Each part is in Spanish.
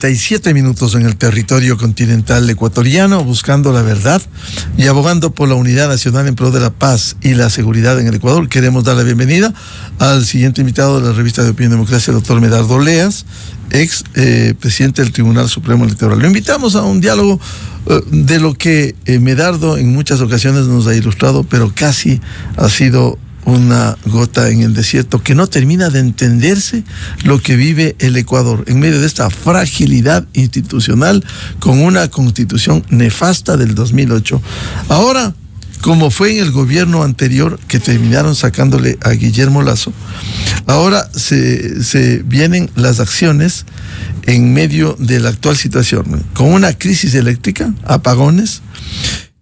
7 minutos en el territorio continental ecuatoriano, buscando la verdad y abogando por la unidad nacional en pro de la paz y la seguridad en el Ecuador. Queremos dar la bienvenida al siguiente invitado de la revista de Opinión y Democracia, el doctor Medardo Oleas, ex presidente del Tribunal Supremo Electoral. Lo invitamos a un diálogo de lo que Medardo en muchas ocasiones nos ha ilustrado, pero casi ha sido una gota en el desierto, que no termina de entenderse lo que vive el Ecuador en medio de esta fragilidad institucional con una constitución nefasta del 2008. Ahora, como fue en el gobierno anterior que terminaron sacándole a Guillermo Lasso, ahora se vienen las acciones en medio de la actual situación, con una crisis eléctrica, apagones,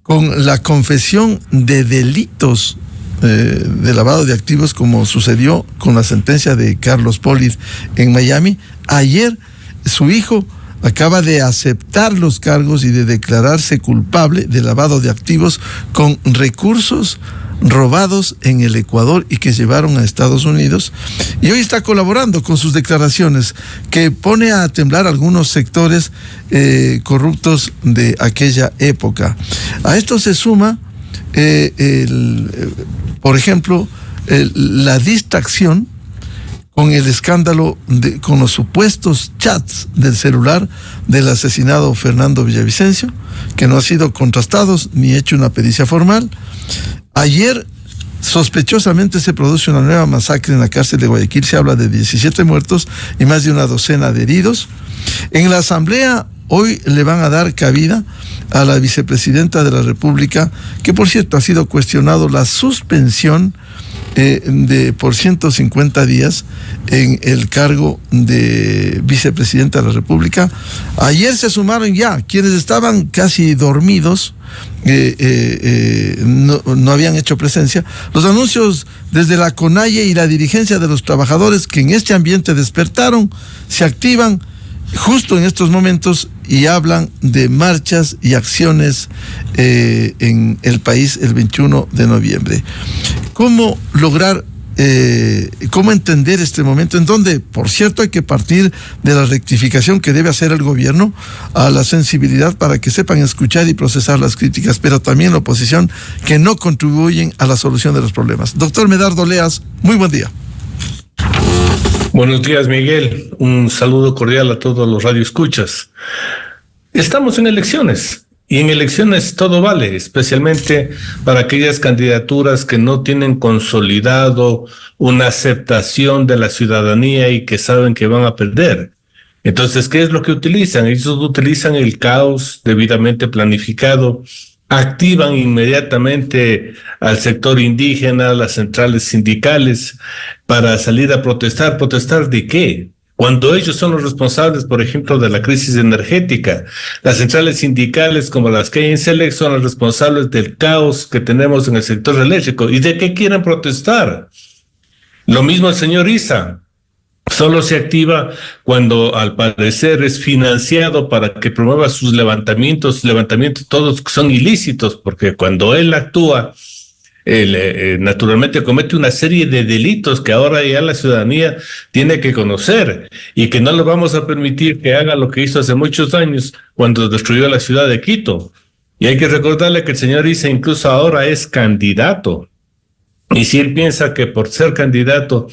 con la confesión de delitos de lavado de activos, como sucedió con la sentencia de Carlos Pollitz en Miami. Ayer su hijo acaba de aceptar los cargos y de declararse culpable de lavado de activos con recursos robados en el Ecuador y que llevaron a Estados Unidos, y hoy está colaborando con sus declaraciones, que pone a temblar algunos sectores corruptos de aquella época. A esto se suma por ejemplo, la distracción con el escándalo con los supuestos chats del celular del asesinado Fernando Villavicencio, que no han sido contrastados ni hecho una pericia formal. Ayer, sospechosamente, se produce una nueva masacre en la cárcel de Guayaquil. Se habla de 17 muertos y más de una docena de heridos. En la Asamblea hoy le van a dar cabida a la vicepresidenta de la República, que por cierto ha sido cuestionado la suspensión por 150 días en el cargo de vicepresidenta de la República. Ayer se sumaron ya quienes estaban casi dormidos, no habían hecho presencia. Los anuncios desde la CONAIE y la dirigencia de los trabajadores que en este ambiente despertaron, se activan justo en estos momentos y hablan de marchas y acciones en el país el 21 de noviembre. ¿Cómo lograr, cómo entender este momento en donde, por cierto, hay que partir de la rectificación que debe hacer el gobierno, a la sensibilidad para que sepan escuchar y procesar las críticas, pero también la oposición, que no contribuyen a la solución de los problemas? Doctor Medardo Oleas, muy buen día. Buenos días, Miguel. Un saludo cordial a todos los radioescuchas. Estamos en elecciones y en elecciones todo vale, especialmente para aquellas candidaturas que no tienen consolidado una aceptación de la ciudadanía y que saben que van a perder. Entonces, ¿qué es lo que utilizan? Ellos utilizan el caos debidamente planificado, activan inmediatamente al sector indígena, las centrales sindicales, para salir a protestar. ¿Protestar de qué? Cuando ellos son los responsables, por ejemplo, de la crisis energética. Las centrales sindicales, como las que hay en Selec, son las responsables del caos que tenemos en el sector eléctrico. ¿Y de qué quieren protestar? Lo mismo el señor Issa. Solo se activa cuando, al parecer, es financiado para que promueva sus levantamientos todos son ilícitos, porque cuando él actúa, naturalmente comete una serie de delitos que ahora ya la ciudadanía tiene que conocer, y que no le vamos a permitir que haga lo que hizo hace muchos años cuando destruyó la ciudad de Quito. Y hay que recordarle que el señor Issa incluso ahora es candidato, y si él piensa que por ser candidato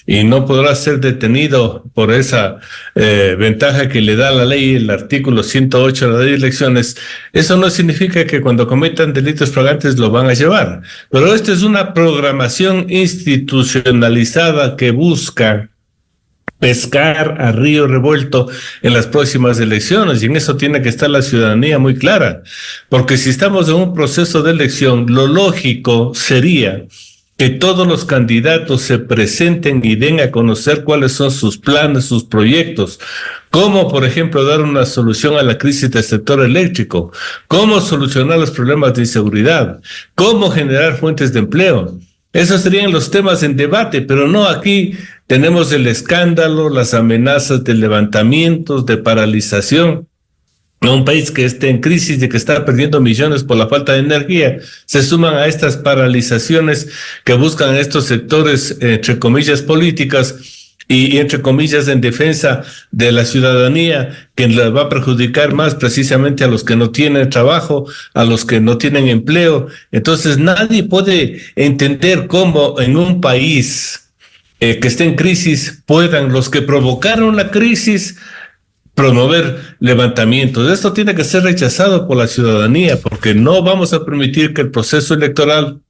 y no podrá ser detenido por esa ventaja que le da la ley, el artículo 108 de la ley de elecciones, eso no significa que cuando cometan delitos flagrantes lo van a llevar. Pero esta es una programación institucionalizada que busca pescar a río revuelto en las próximas elecciones, y en eso tiene que estar la ciudadanía muy clara, porque si estamos en un proceso de elección, lo lógico sería que todos los candidatos se presenten y den a conocer cuáles son sus planes, sus proyectos, cómo, por ejemplo, dar una solución a la crisis del sector eléctrico, cómo solucionar los problemas de inseguridad, cómo generar fuentes de empleo. Esos serían los temas en debate, pero no aquí tenemos el escándalo, las amenazas de levantamientos, de paralización. Un país que esté en crisis, de que está perdiendo millones por la falta de energía, se suman a estas paralizaciones que buscan estos sectores, entre comillas, políticas, y entre comillas en defensa de la ciudadanía, que les va a perjudicar más precisamente a los que no tienen trabajo, a los que no tienen empleo. Entonces nadie puede entender cómo en un país que esté en crisis puedan los que provocaron la crisis promover levantamientos. Esto tiene que ser rechazado por la ciudadanía, porque no vamos a permitir que el proceso electoral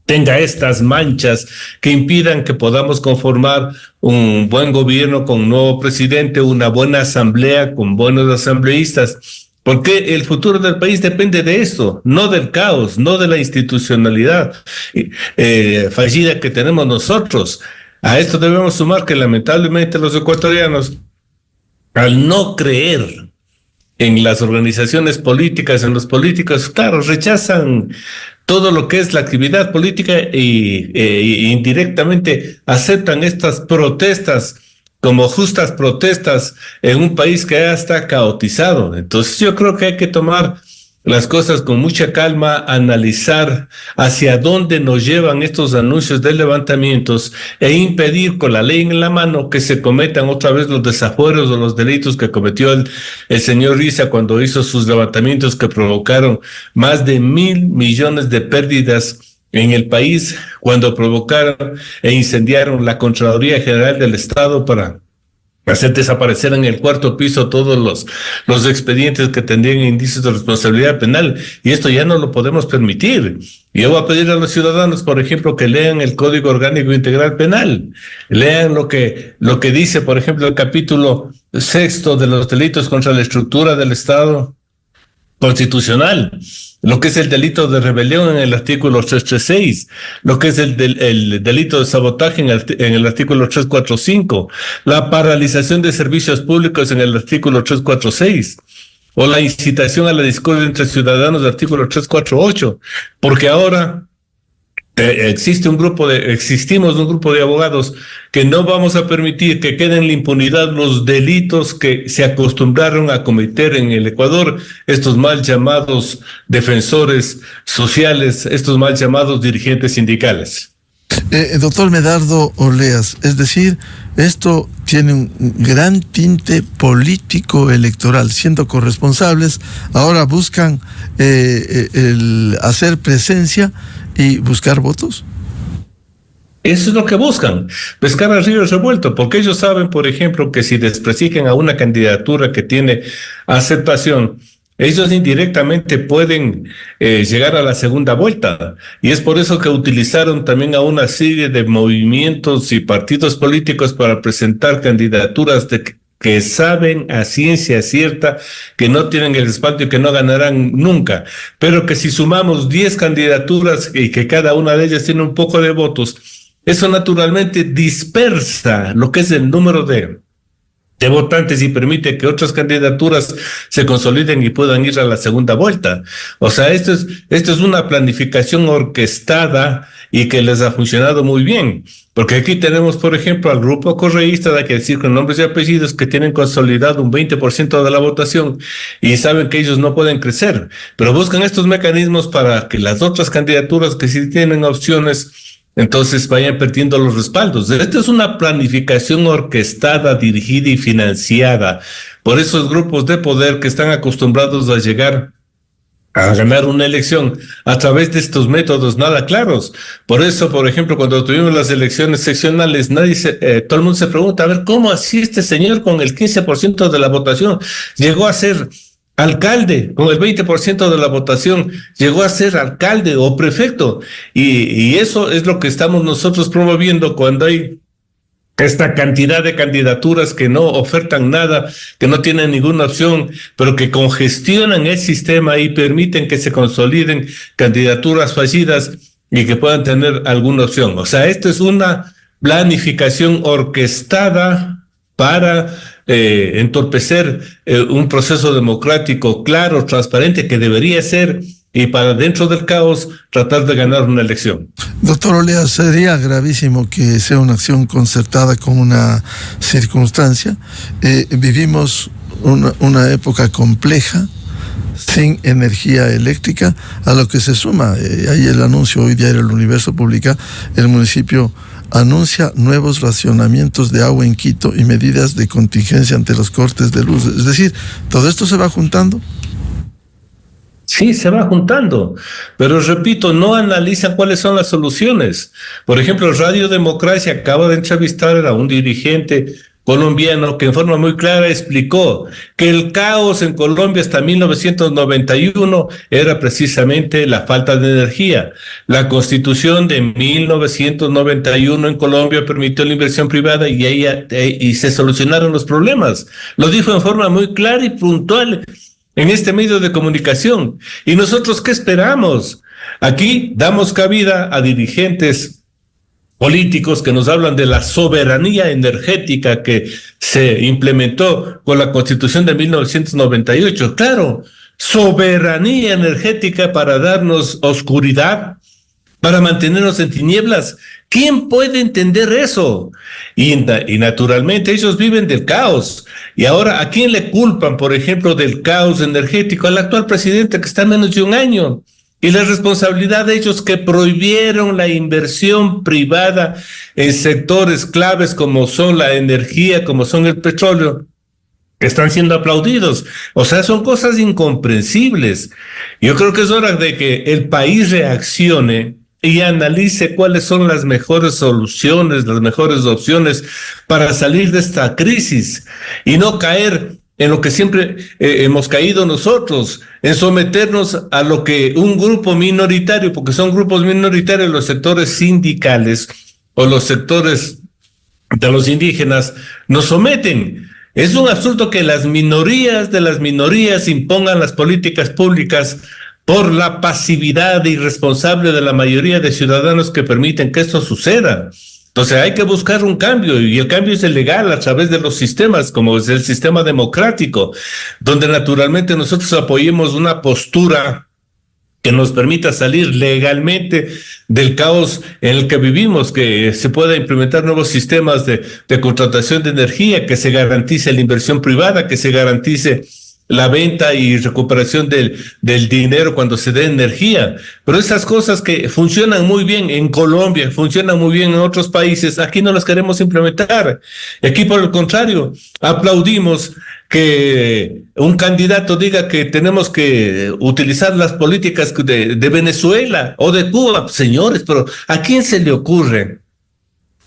tenga estas manchas que impidan que podamos conformar un buen gobierno con un nuevo presidente, una buena asamblea con buenos asambleístas, porque el futuro del país depende de esto, no del caos, no de la institucionalidad fallida que tenemos nosotros. A esto debemos sumar que lamentablemente los ecuatorianos, al no creer en las organizaciones políticas, en los políticos, claro, rechazan todo lo que es la actividad política y indirectamente aceptan estas protestas como justas protestas en un país que ya está caotizado. Entonces yo creo que hay que tomar las cosas con mucha calma, analizar hacia dónde nos llevan estos anuncios de levantamientos e impedir con la ley en la mano que se cometan otra vez los desafueros o los delitos que cometió el señor Riza cuando hizo sus levantamientos que provocaron más de 1.000 millones de pérdidas en el país, cuando provocaron e incendiaron la Contraloría General del Estado para hacer desaparecer en el cuarto piso todos los expedientes que tendrían indicios de responsabilidad penal, y esto ya no lo podemos permitir. Yo voy a pedir a los ciudadanos, por ejemplo, que lean el Código Orgánico Integral Penal, lean lo que dice, por ejemplo, el capítulo 6 de los delitos contra la estructura del Estado constitucional, lo que es el delito de rebelión en el artículo 336, lo que es el delito de sabotaje en el artículo 345, la paralización de servicios públicos en el artículo 346, o la incitación a la discordia entre ciudadanos del artículo 348, porque ahora existimos un grupo de abogados que no vamos a permitir que queden en la impunidad los delitos que se acostumbraron a cometer en el Ecuador, estos mal llamados defensores sociales, estos mal llamados dirigentes sindicales. Doctor Medardo Oleas, es decir, esto tiene un gran tinte político electoral. Siendo corresponsables, ahora buscan el hacer presencia y buscar votos. Eso es lo que buscan, pescar al río revuelto, porque ellos saben, por ejemplo, que si desprestigian a una candidatura que tiene aceptación, ellos indirectamente pueden llegar a la segunda vuelta. Y es por eso que utilizaron también a una serie de movimientos y partidos políticos para presentar candidaturas que saben a ciencia cierta que no tienen el respaldo y que no ganarán nunca, pero que si sumamos 10 candidaturas y que cada una de ellas tiene un poco de votos, eso naturalmente dispersa lo que es el número de votantes y permite que otras candidaturas se consoliden y puedan ir a la segunda vuelta. O sea, esto es una planificación orquestada y que les ha funcionado muy bien. Porque aquí tenemos, por ejemplo, al grupo correísta, hay que decir con nombres y apellidos, que tienen consolidado un 20% de la votación y saben que ellos no pueden crecer, pero buscan estos mecanismos para que las otras candidaturas que sí tienen opciones entonces vayan perdiendo los respaldos. Esta es una planificación orquestada, dirigida y financiada por esos grupos de poder que están acostumbrados a llegar a ganar una elección a través de estos métodos nada claros. Por eso, por ejemplo, cuando tuvimos las elecciones seccionales, todo el mundo se pregunta, a ver, ¿cómo así este señor con el 15% de la votación llegó a ser alcalde? Con el 20% de la votación llegó a ser alcalde o prefecto. Y eso es lo que estamos nosotros promoviendo cuando hay esta cantidad de candidaturas que no ofertan nada, que no tienen ninguna opción, pero que congestionan el sistema y permiten que se consoliden candidaturas fallidas y que puedan tener alguna opción. O sea, esto es una planificación orquestada para entorpecer un proceso democrático claro, transparente, que debería ser, y para dentro del caos tratar de ganar una elección. Doctor Oleas, sería gravísimo que sea una acción concertada con una circunstancia. Vivimos una época compleja, sin energía eléctrica, a lo que se suma, ahí el anuncio, hoy Diario El Universo publica, el municipio anuncia nuevos racionamientos de agua en Quito y medidas de contingencia ante los cortes de luz. Es decir, todo esto se va juntando. Sí, se va juntando, pero repito, no analizan cuáles son las soluciones. Por ejemplo, Radio Democracia acaba de entrevistar a un dirigente colombiano que en forma muy clara explicó que el caos en Colombia hasta 1991 era precisamente la falta de energía. La Constitución de 1991 en Colombia permitió la inversión privada y se solucionaron los problemas. Lo dijo en forma muy clara y puntual en este medio de comunicación. ¿Y nosotros qué esperamos? Aquí damos cabida a dirigentes políticos que nos hablan de la soberanía energética que se implementó con la Constitución de 1998. Claro, soberanía energética para darnos oscuridad, para mantenernos en tinieblas. ¿Quién puede entender eso? Y naturalmente ellos viven del caos. Y ahora, ¿a quién le culpan, por ejemplo, del caos energético? Al actual presidente que está menos de un año. Y la responsabilidad de ellos que prohibieron la inversión privada en sectores claves como son la energía, como son el petróleo, que están siendo aplaudidos. O sea, son cosas incomprensibles. Yo creo que es hora de que el país reaccione y analice cuáles son las mejores soluciones, las mejores opciones para salir de esta crisis y no caer en lo que siempre hemos caído nosotros, en someternos a lo que un grupo minoritario, porque son grupos minoritarios los sectores sindicales o los sectores de los indígenas, nos someten. Es un absurdo que las minorías de las minorías impongan las políticas públicas por la pasividad irresponsable de la mayoría de ciudadanos que permiten que esto suceda. Entonces hay que buscar un cambio, y el cambio es el legal a través de los sistemas, como es el sistema democrático, donde naturalmente nosotros apoyemos una postura que nos permita salir legalmente del caos en el que vivimos, que se pueda implementar nuevos sistemas de contratación de energía, que se garantice la inversión privada, que se garantice la venta y recuperación del dinero cuando se dé energía. Pero esas cosas que funcionan muy bien en Colombia, funcionan muy bien en otros países, aquí no las queremos implementar. Aquí, por el contrario, aplaudimos que un candidato diga que tenemos que utilizar las políticas de Venezuela o de Cuba. Señores, pero ¿a quién se le ocurre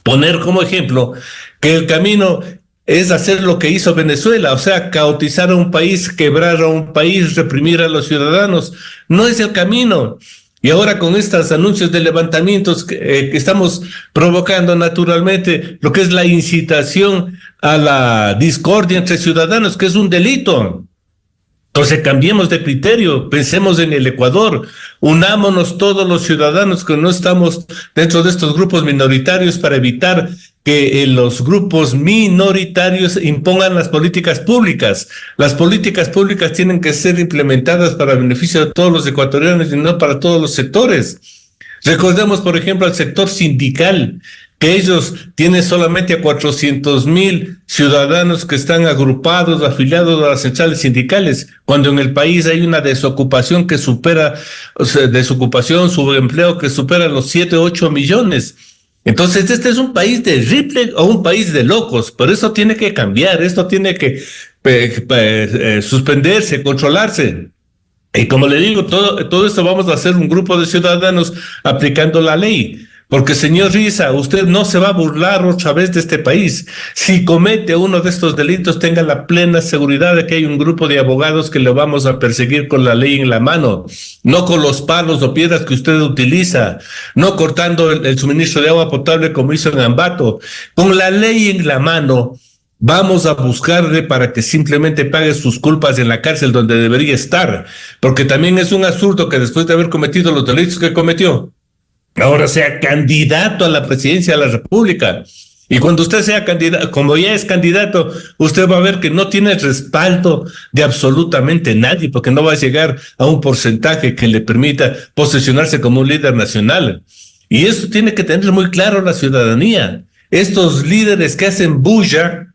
poner como ejemplo que el camino es hacer lo que hizo Venezuela, o sea, caotizar a un país, quebrar a un país, reprimir a los ciudadanos? No es el camino. Y ahora con estos anuncios de levantamientos que estamos provocando naturalmente lo que es la incitación a la discordia entre ciudadanos, que es un delito. Entonces cambiemos de criterio, pensemos en el Ecuador, unámonos todos los ciudadanos que no estamos dentro de estos grupos minoritarios para evitar que los grupos minoritarios impongan las políticas públicas. Las políticas públicas tienen que ser implementadas para beneficio de todos los ecuatorianos y no para todos los sectores. Recordemos, por ejemplo, al sector sindical, que ellos tienen solamente a 400,000 ciudadanos que están agrupados, afiliados a las centrales sindicales, cuando en el país hay una desocupación que supera, subempleo que supera los 7 o 8 millones. Entonces, este es un país de Ripley o un país de locos, pero esto tiene que cambiar, esto tiene que suspenderse, controlarse. Y como le digo, todo esto vamos a hacer un grupo de ciudadanos aplicando la ley. Porque, señor Riza, usted no se va a burlar otra vez de este país. Si comete uno de estos delitos, tenga la plena seguridad de que hay un grupo de abogados que le vamos a perseguir con la ley en la mano, no con los palos o piedras que usted utiliza, no cortando el suministro de agua potable como hizo en Ambato. Con la ley en la mano, vamos a buscarle para que simplemente pague sus culpas en la cárcel donde debería estar. Porque también es un absurdo que después de haber cometido los delitos que cometió, ahora sea candidato a la presidencia de la República. Y cuando usted sea candidato, como ya es candidato, usted va a ver que no tiene el respaldo de absolutamente nadie, porque no va a llegar a un porcentaje que le permita posicionarse como un líder nacional. Y eso tiene que tener muy claro la ciudadanía. Estos líderes que hacen bulla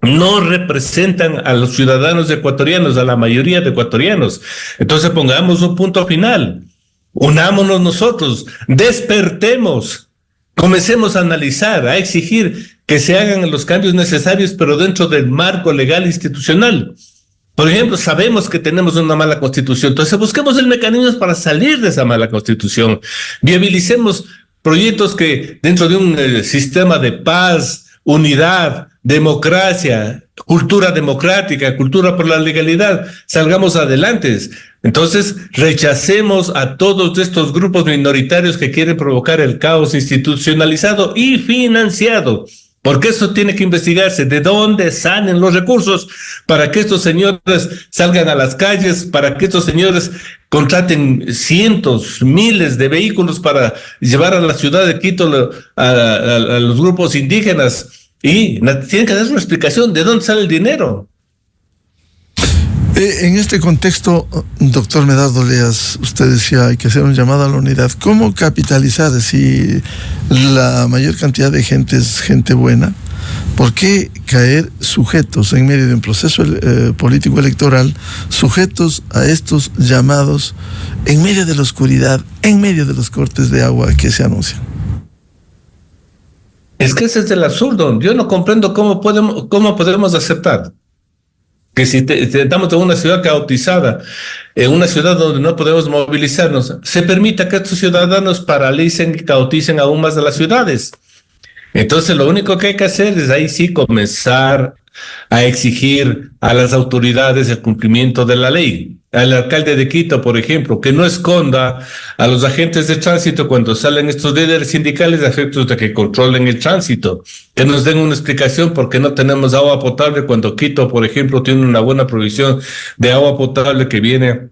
no representan a los ciudadanos ecuatorianos, a la mayoría de ecuatorianos. Entonces pongamos un punto final. Unámonos nosotros, despertemos Comencemos a analizar, a exigir que se hagan los cambios necesarios, pero dentro del marco legal institucional. Por ejemplo, sabemos que tenemos una mala constitución, entonces busquemos el mecanismo para salir de esa mala constitución. Viabilicemos proyectos que dentro de un sistema de paz, unidad, democracia, cultura democrática, cultura por la legalidad, salgamos adelante. Entonces, rechacemos a todos estos grupos minoritarios que quieren provocar el caos institucionalizado y financiado. Porque eso tiene que investigarse, de dónde salen los recursos para que estos señores salgan a las calles, para que estos señores contraten cientos, miles de vehículos para llevar a la ciudad de Quito a los grupos indígenas. Y tienen que dar una explicación de dónde sale el dinero. En este contexto, doctor Medardo Leas, usted decía hay que hacer un llamado a la unidad. ¿Cómo capitalizar si la mayor cantidad de gente es gente buena? ¿Por qué caer sujetos en medio de un proceso político electoral, sujetos a estos llamados en medio de la oscuridad, en medio de los cortes de agua que se anuncian? Es que ese es el absurdo. Yo no comprendo cómo podemos aceptar que si estamos en una ciudad caotizada, en una ciudad donde no podemos movilizarnos, se permita que estos ciudadanos paralicen y caoticen aún más de las ciudades. Entonces, lo único que hay que hacer es ahí sí comenzar a exigir a las autoridades el cumplimiento de la ley. Al alcalde de Quito, por ejemplo, que no esconda a los agentes de tránsito cuando salen estos líderes sindicales a efectos de que controlen el tránsito, que nos den una explicación por qué no tenemos agua potable cuando Quito, por ejemplo, tiene una buena provisión de agua potable que viene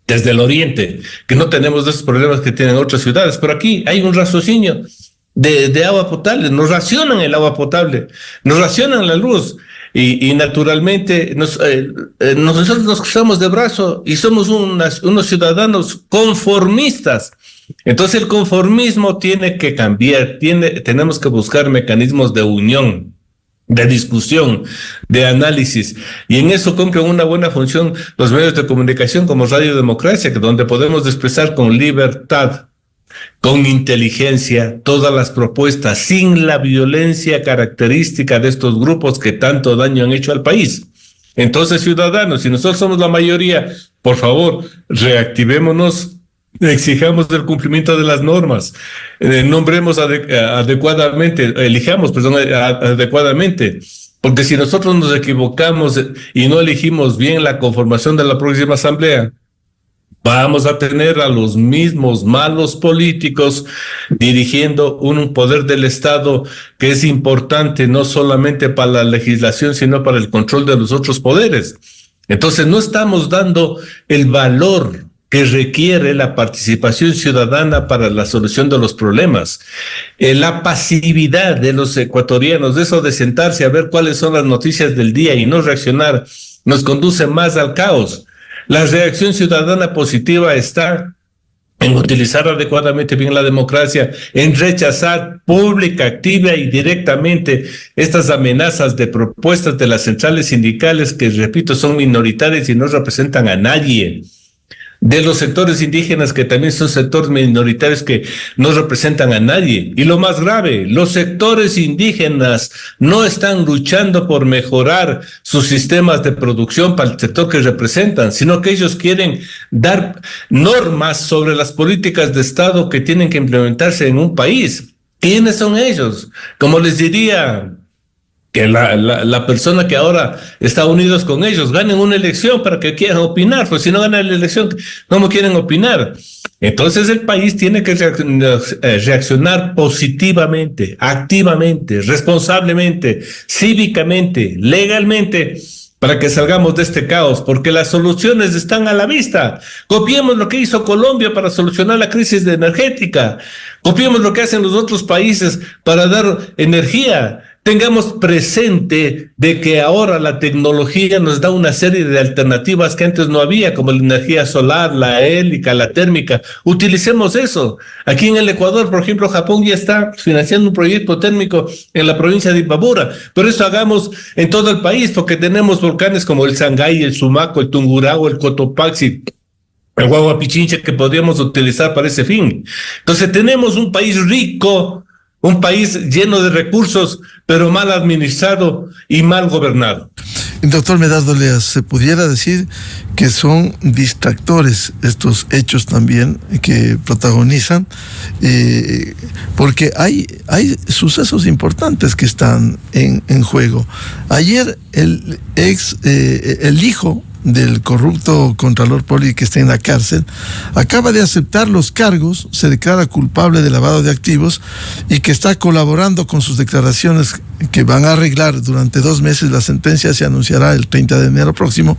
desde el oriente, que no tenemos esos problemas que tienen otras ciudades, pero aquí hay un raciocinio de agua potable, nos racionan el agua potable, nos racionan la luz. Y naturalmente nosotros nos cruzamos de brazo y somos unos ciudadanos conformistas. Entonces el conformismo tiene que cambiar, tenemos que buscar mecanismos de unión, de discusión, de análisis. Y en eso cumplen una buena función los medios de comunicación como Radio Democracia, donde podemos expresar con libertad, con inteligencia, todas las propuestas, sin la violencia característica de estos grupos que tanto daño han hecho al país. Entonces, ciudadanos, si nosotros somos la mayoría, por favor, reactivémonos, exijamos el cumplimiento de las normas, nombremos elijamos adecuadamente. Porque si nosotros nos equivocamos y no elegimos bien la conformación de la próxima asamblea, vamos a tener a los mismos malos políticos dirigiendo un poder del Estado que es importante no solamente para la legislación, sino para el control de los otros poderes. Entonces no estamos dando el valor que requiere la participación ciudadana para la solución de los problemas. La pasividad de los ecuatorianos, de eso de sentarse a ver cuáles son las noticias del día y no reaccionar, nos conduce más al caos. La reacción ciudadana positiva está en utilizar adecuadamente bien la democracia, en rechazar pública, activa y directamente estas amenazas de propuestas de las centrales sindicales que, repito, son minoritarias y no representan a nadie. De los sectores indígenas, que también son sectores minoritarios que no representan a nadie. Y lo más grave, los sectores indígenas no están luchando por mejorar sus sistemas de producción para el sector que representan, sino que ellos quieren dar normas sobre las políticas de Estado que tienen que implementarse en un país. ¿Quiénes son ellos? Como les diría que la persona que ahora está unidos con ellos ganen una elección para que quieran opinar, pues si no ganan la elección, ¿cómo quieren opinar? Entonces el país tiene que reaccionar positivamente, activamente, responsablemente, cívicamente, legalmente, para que salgamos de este caos, porque las soluciones están a la vista. Copiemos lo que hizo Colombia para solucionar la crisis energética, copiemos lo que hacen los otros países para dar energía. Tengamos presente de que ahora la tecnología nos da una serie de alternativas que antes no había, como la energía solar, la eólica, la térmica. Utilicemos eso. Aquí en el Ecuador, por ejemplo, Japón ya está financiando un proyecto térmico en la provincia de Imbabura, pero eso hagamos en todo el país, porque tenemos volcanes como el Sangay, el Sumaco, el Tungurahua, el Cotopaxi, el Huahuapichincha, que podríamos utilizar para ese fin. Entonces tenemos un país rico un país lleno de recursos, pero mal administrado y mal gobernado. Doctor Medardo Leas, ¿se pudiera decir que son distractores estos hechos también que protagonizan? Porque hay sucesos importantes que están en juego. Ayer el hijo del corrupto contralor Poli, que está en la cárcel, acaba de aceptar los cargos, se declara culpable de lavado de activos y que está colaborando con sus declaraciones que van a arreglar durante 2 meses. La sentencia se anunciará el 30 de enero próximo,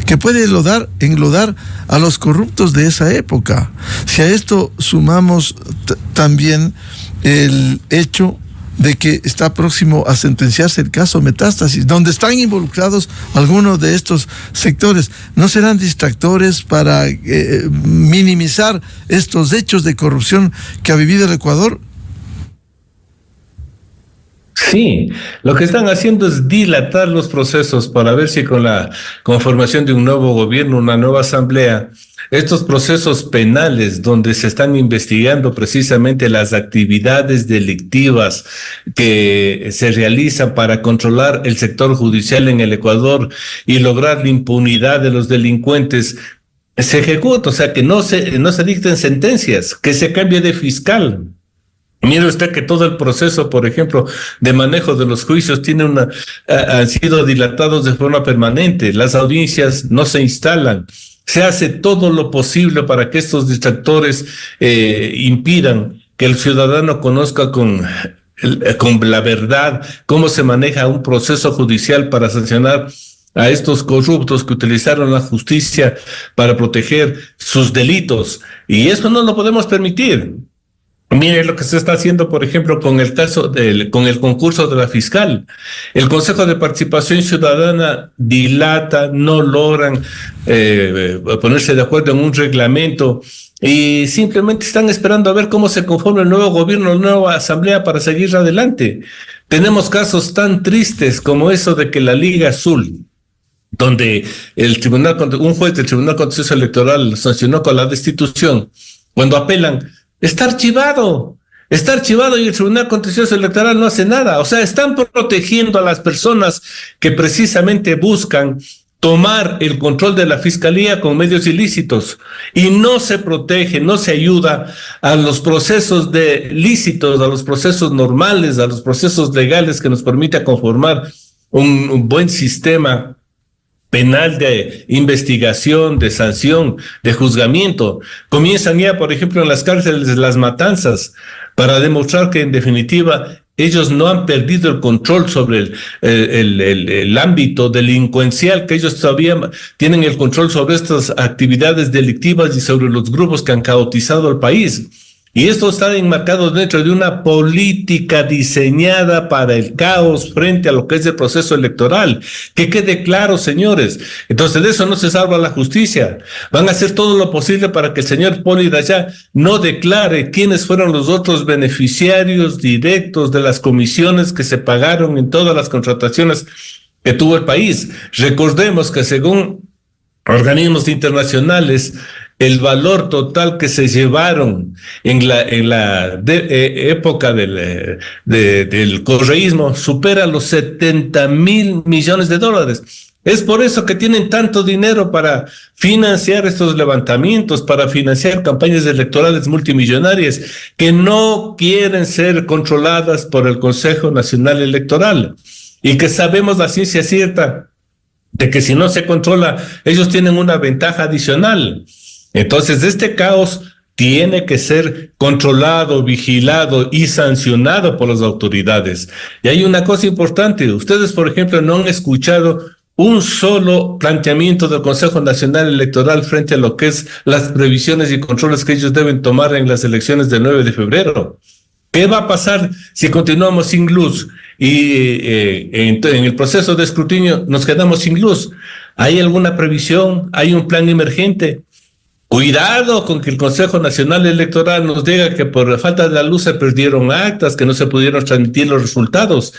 que puede englodar a los corruptos de esa época. Si a esto sumamos también el hecho de que está próximo a sentenciarse el caso Metástasis, donde están involucrados algunos de estos sectores, ¿no serán distractores para minimizar estos hechos de corrupción que ha vivido el Ecuador? Sí, lo que están haciendo es dilatar los procesos para ver si con la conformación de un nuevo gobierno, una nueva asamblea, estos procesos penales donde se están investigando precisamente las actividades delictivas que se realizan para controlar el sector judicial en el Ecuador y lograr la impunidad de los delincuentes, se ejecuta, o sea, que no se dicten sentencias, que se cambie de fiscal. Mire usted que todo el proceso, por ejemplo, de manejo de los juicios han sido dilatados de forma permanente. Las audiencias no se instalan. Se hace todo lo posible para que estos distractores impidan que el ciudadano conozca con la verdad cómo se maneja un proceso judicial para sancionar a estos corruptos que utilizaron la justicia para proteger sus delitos. Y eso no lo podemos permitir. Mire lo que se está haciendo, por ejemplo, con el concurso de la fiscal. El Consejo de Participación Ciudadana dilata, no logran ponerse de acuerdo en un reglamento y simplemente están esperando a ver cómo se conforma el nuevo gobierno, la nueva asamblea para seguir adelante. Tenemos casos tan tristes como eso de que la Liga Azul, donde un juez del Tribunal Contencioso Electoral sancionó con la destitución, cuando apelan, está archivado y el Tribunal Contencioso Electoral no hace nada. O sea, están protegiendo a las personas que precisamente buscan tomar el control de la fiscalía con medios ilícitos y no se protege, no se ayuda a los procesos lícitos, a los procesos normales, a los procesos legales que nos permita conformar un buen sistema penal de investigación, de sanción, de juzgamiento. Comienzan ya, por ejemplo, en las cárceles las matanzas para demostrar que en definitiva ellos no han perdido el control sobre el ámbito delincuencial, que ellos todavía tienen el control sobre estas actividades delictivas y sobre los grupos que han caotizado el país. Y esto está enmarcado dentro de una política diseñada para el caos frente a lo que es el proceso electoral. Que quede claro, señores. Entonces de eso no se salva la justicia. Van a hacer todo lo posible para que el señor Poli Dayá no declare quiénes fueron los otros beneficiarios directos de las comisiones que se pagaron en todas las contrataciones que tuvo el país. Recordemos que según organismos internacionales, el valor total que se llevaron en la época del correísmo supera los 70,000 millones de dólares. Es por eso que tienen tanto dinero para financiar estos levantamientos, para financiar campañas electorales multimillonarias que no quieren ser controladas por el Consejo Nacional Electoral y que sabemos la ciencia cierta de que si no se controla, ellos tienen una ventaja adicional. Entonces, este caos tiene que ser controlado, vigilado y sancionado por las autoridades. Y hay una cosa importante. Ustedes, por ejemplo, no han escuchado un solo planteamiento del Consejo Nacional Electoral frente a lo que es las previsiones y controles que ellos deben tomar en las elecciones del 9 de febrero. ¿Qué va a pasar si continuamos sin luz y en el proceso de escrutinio nos quedamos sin luz? ¿Hay alguna previsión? ¿Hay un plan emergente? Cuidado con que el Consejo Nacional Electoral nos diga que por falta de la luz se perdieron actas, que no se pudieron transmitir los resultados.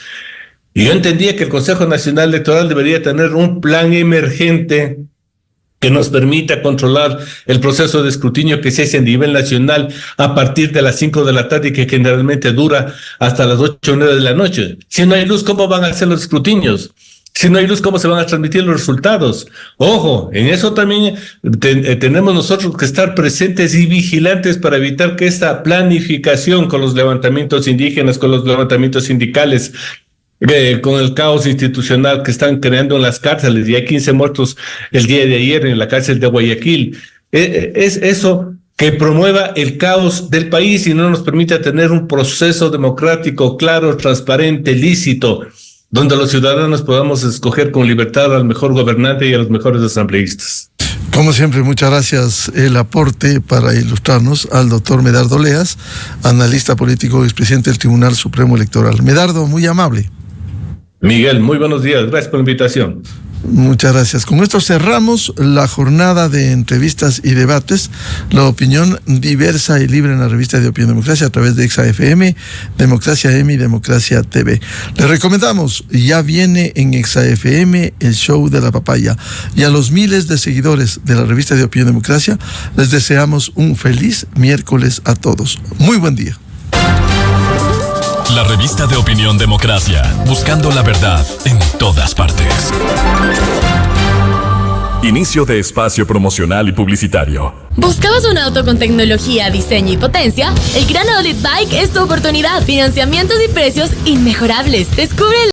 Y yo entendía que el Consejo Nacional Electoral debería tener un plan emergente que nos permita controlar el proceso de escrutinio que se hace a nivel nacional a partir de las 5 de la tarde y que generalmente dura hasta las 8 o 9 de la noche. Si no hay luz, ¿cómo van a ser los escrutinios? Si no hay luz, ¿cómo se van a transmitir los resultados? Ojo, en eso también tenemos nosotros que estar presentes y vigilantes para evitar que esta planificación con los levantamientos indígenas, con los levantamientos sindicales, con el caos institucional que están creando en las cárceles, y hay 15 muertos el día de ayer en la cárcel de Guayaquil, es eso que promueva el caos del país y no nos permita tener un proceso democrático claro, transparente, lícito, donde los ciudadanos podamos escoger con libertad al mejor gobernante y a los mejores asambleístas. Como siempre, muchas gracias. El aporte para ilustrarnos al doctor Medardo Leas, analista político, expresidente del Tribunal Supremo Electoral. Medardo, muy amable. Miguel, muy buenos días. Gracias por la invitación. Muchas gracias. Con esto cerramos la jornada de entrevistas y debates. La opinión diversa y libre en la revista de Opinión Democracia a través de ExaFM, Democracia M y Democracia TV. Les recomendamos, ya viene en ExaFM el show de la papaya. Y a los miles de seguidores de la revista de Opinión Democracia, les deseamos un feliz miércoles a todos. Muy buen día. La revista de Opinión Democracia, buscando la verdad en todas partes. Inicio de espacio promocional y publicitario. ¿Buscabas un auto con tecnología, diseño y potencia? El Gran Outlet Bike es tu oportunidad. Financiamientos y precios inmejorables. Descubre